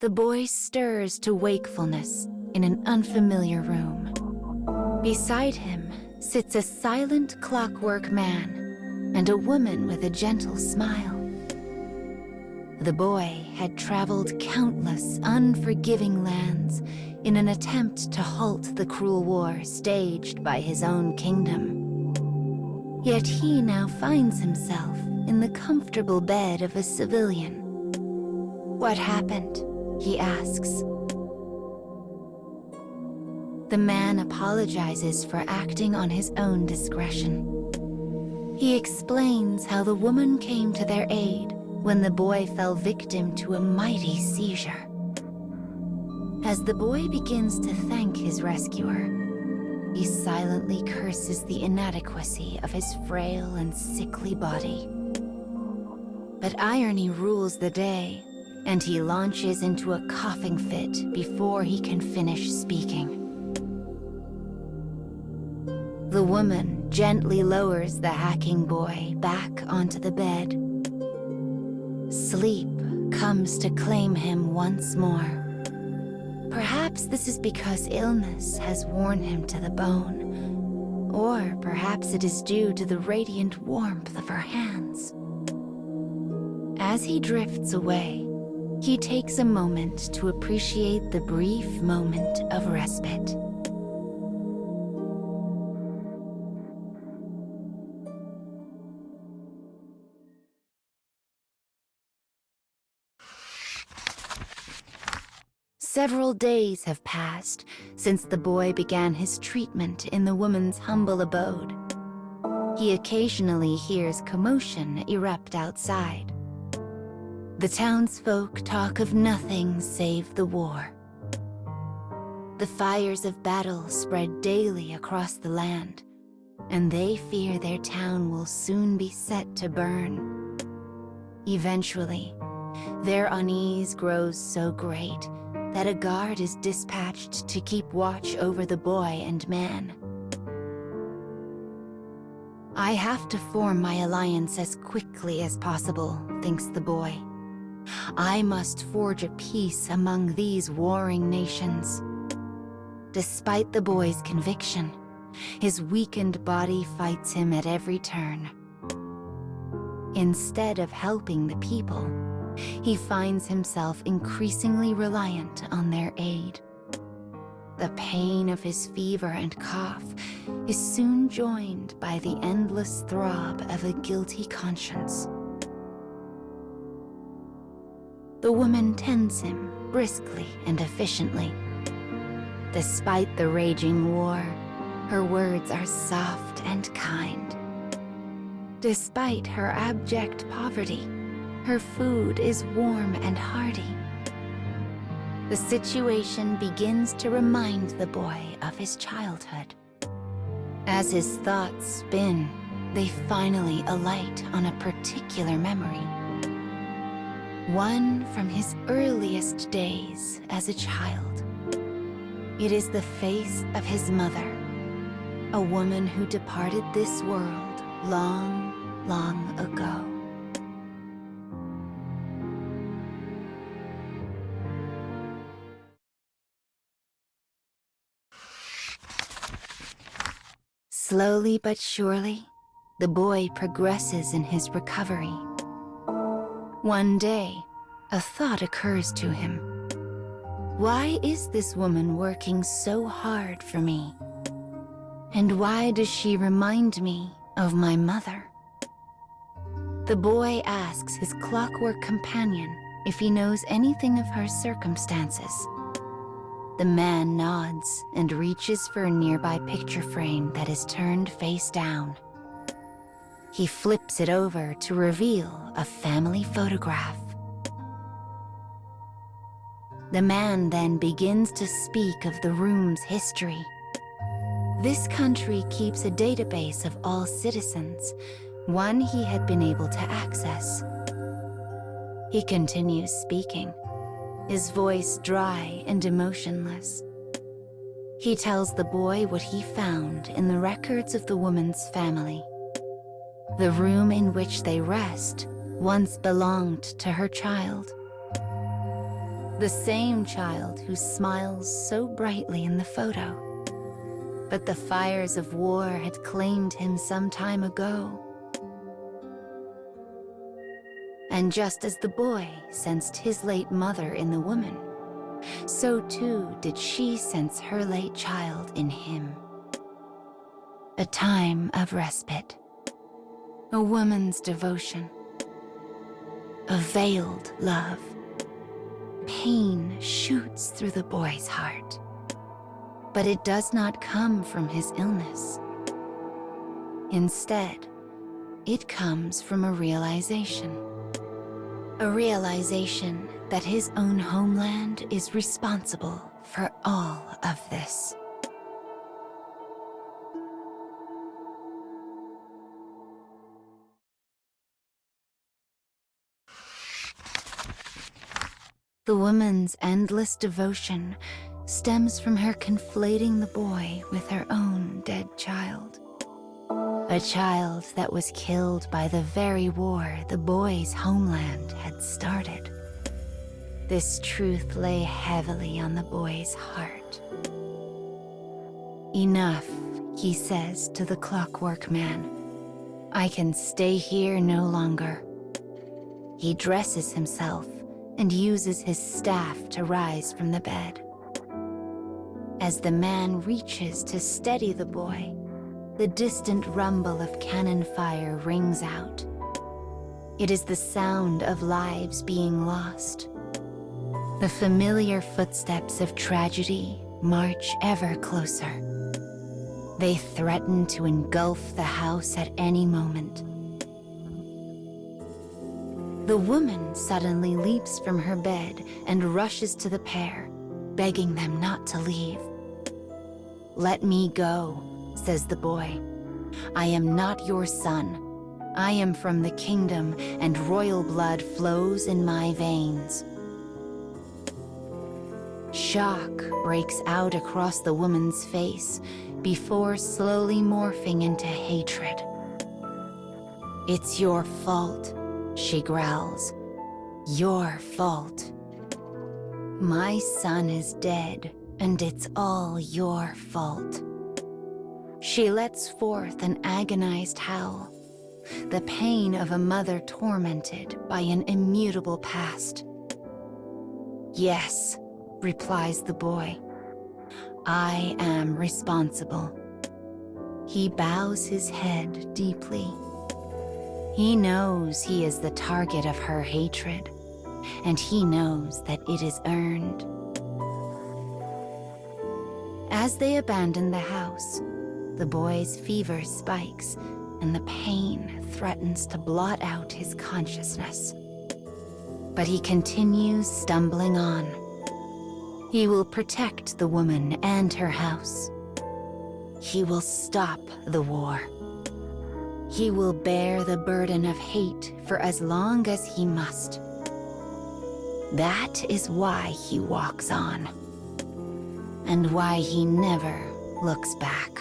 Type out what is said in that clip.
the boy stirs to wakefulness in an unfamiliar room. Beside him sits a silent clockwork man and a woman with a gentle smile. The boy had traveled countless unforgiving lands in an attempt to halt the cruel war staged by his own kingdom. Yet he now finds himself in the comfortable bed of a civilian. "What happened?" he asks. The man apologizes for acting on his own discretion. He explains how the woman came to their aid when the boy fell victim to a mighty seizure. As the boy begins to thank his rescuer, he silently curses the inadequacy of his frail and sickly body. But irony rules the day, and he launches into a coughing fit before he can finish speaking. The woman gently lowers the hacking boy back onto the bed. Sleep comes to claim him once more. Perhaps this is because illness has worn him to the bone, or perhaps it is due to the radiant warmth of her hands. As he drifts away, he takes a moment to appreciate the brief moment of respite. Several days have passed since the boy began his treatment in the woman's humble abode. He occasionally hears commotion erupt outside. The townsfolk talk of nothing save the war. The fires of battle spread daily across the land, and they fear their town will soon be set to burn. Eventually, their unease grows so great that a guard is dispatched to keep watch over the boy and man. "I have to form my alliance as quickly as possible," thinks the boy. "I must forge a peace among these warring nations." Despite the boy's conviction, his weakened body fights him at every turn. Instead of helping the people, he finds himself increasingly reliant on their aid. The pain of his fever and cough is soon joined by the endless throb of a guilty conscience. The woman tends him briskly and efficiently. Despite the raging war, her words are soft and kind. Despite her abject poverty, her food is warm and hearty. The situation begins to remind the boy of his childhood. As his thoughts spin, they finally alight on a particular memory. One from his earliest days as a child. It is the face of his mother, a woman who departed this world long, long ago. Slowly but surely, the boy progresses in his recovery. One day, a thought occurs to him. Why is this woman working so hard for me? And why does she remind me of my mother? The boy asks his clockwork companion if he knows anything of her circumstances. The man nods and reaches for a nearby picture frame that is turned face down. He flips it over to reveal a family photograph. The man then begins to speak of the room's history. This country keeps a database of all citizens, one he had been able to access. He continues speaking, his voice dry and emotionless. He tells the boy what he found in the records of the woman's family. The room in which they rest once belonged to her child. The same child who smiles so brightly in the photo. But the fires of war had claimed him some time ago. And just as the boy sensed his late mother in the woman, so too did she sense her late child in him. A time of respite, a woman's devotion, a veiled love. Pain shoots through the boy's heart, but it does not come from his illness. Instead, it comes from a realization that his own homeland is responsible for all of this. The woman's endless devotion stems from her conflating the boy with her own dead child. A child that was killed by the very war the boy's homeland had started. This truth lay heavily on the boy's heart. Enough, he says to the clockwork man. I can stay here no longer. He dresses himself and uses his staff to rise from the bed. As the man reaches to steady the boy, the distant rumble of cannon fire rings out. It is the sound of lives being lost. The familiar footsteps of tragedy march ever closer. They threaten to engulf the house at any moment. The woman suddenly leaps from her bed and rushes to the pair, begging them not to leave. Let me go, says the boy. I am not your son. I am from the kingdom, and royal blood flows in my veins. Shock breaks out across the woman's face before slowly morphing into hatred. It's your fault, she growls. Your fault. My son is dead, and it's all your fault. She lets forth an agonized howl, the pain of a mother tormented by an immutable past. Yes, replies the boy. I am responsible. He bows his head deeply. He knows he is the target of her hatred, and he knows that it is earned. As they abandon the house, the boy's fever spikes, and the pain threatens to blot out his consciousness. But he continues stumbling on. He will protect the woman and her house. He will stop the war. He will bear the burden of hate for as long as he must. That is why he walks on, and why he never looks back.